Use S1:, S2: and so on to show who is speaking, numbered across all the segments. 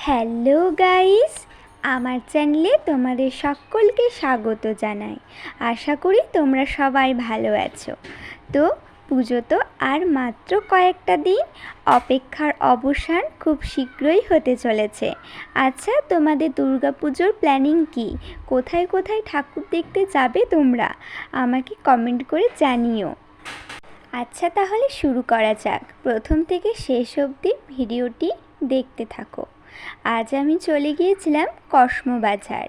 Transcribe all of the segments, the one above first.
S1: Hello guys, আমার চ্যানেলে তোমাদের সকলকে স্বাগত জানাই। আশা করি তোমরা সবাই ভালো আছো। তো পুজো তো আর মাত্র কয়েকটা দিন, অপেক্ষার অবসান খুব শীঘ্রই হতে চলেছে। আচ্ছা, তোমাদের দুর্গাপুজোর প্ল্যানিং কি? কোথায় কোথায় ঠাকুর দেখতে যাবে তোমরা? আমাকে কমেন্ট করে জানিও। আচ্ছা, তাহলে শুরু করা যাক। প্রথম থেকে শেষ অবধি ভিডিওটি দেখতে থাকো। আজ আমি চলে গিয়েছিলাম কসমোবাজার।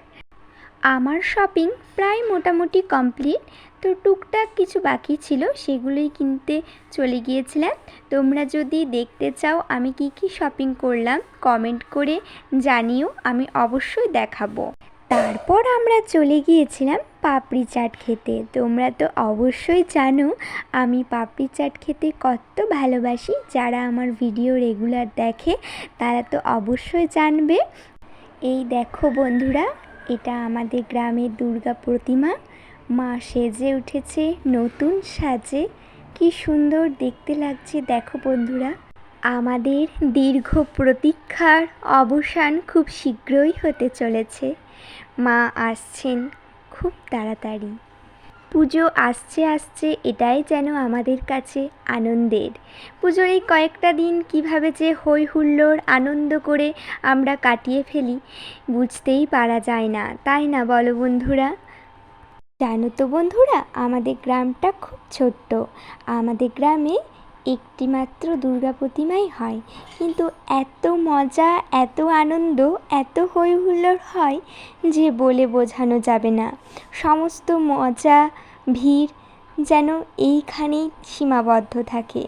S1: আমার শপিং প্রায় মোটামুটি কমপ্লিট, তো টুকটাক কিছু বাকি ছিল, সেগুলোই কিনতে চলে গিয়েছিলাম। তোমরা যদি দেখতে চাও আমি কি কি শপিং করলাম, কমেন্ট করে জানিও, আমি অবশ্যই দেখাবো। তারপর আমরা চলে গিয়েছিলাম পাপড়ি চাট খেতে। তোমরা তো অবশ্যই জানো আমি পাপড়ি চাট খেতে কত ভালোবাসি। যারা আমার ভিডিও রেগুলার দেখে তারা তো অবশ্যই জানবে। এই দেখো বন্ধুরা, এটা আমাদের গ্রামের দুর্গা প্রতিমা। মা সেজে উঠেছে নতুন সাজে, কি সুন্দর দেখতে লাগছে দেখো বন্ধুরা। আমাদের দীর্ঘ প্রতীক্ষার অবসান খুব শীঘ্রই হতে চলেছে। মা আসছেন খুব তাড়াতাড়ি। পুজো আসছে আসছে, এটাই যেন আমাদের কাছে আনন্দের। পুজোর এই কয়েকটা দিন কিভাবে যে হই হুল্লোড় আনন্দ করে আমরা কাটিয়ে ফেলি বুঝতেই পারা যায় না, তাই না বলো বন্ধুরা? জানো তো বন্ধুরা, আমাদের গ্রামটা খুব ছোট্ট। আমাদের গ্রামে একটি মাত্র দুর্গা প্রতিমাই হয়, কিন্তু এত মজা, এত আনন্দ, এত হই হুল্লোড় হয় যে বলে বোঝানো যাবে না। সমস্ত মজা, ভিড় যেন এইখানেই সীমাবদ্ধ থাকে।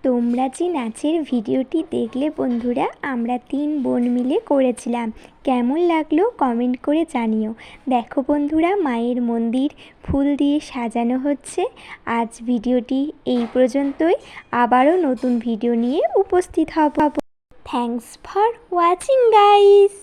S1: তোমরা যে নাচের ভিডিওটি দেখলে বন্ধুরা, আমরা 3 বোন মিলে করেছিলাম, কেমন লাগলো কমেন্ট করে জানিও। দেখো বন্ধুরা, মায়ের মন্দির ফুল দিয়ে সাজানো হচ্ছে। আজ ভিডিওটি এই পর্যন্তই, আবারও নতুন ভিডিও নিয়ে উপস্থিত হব। Thanks for watching guys.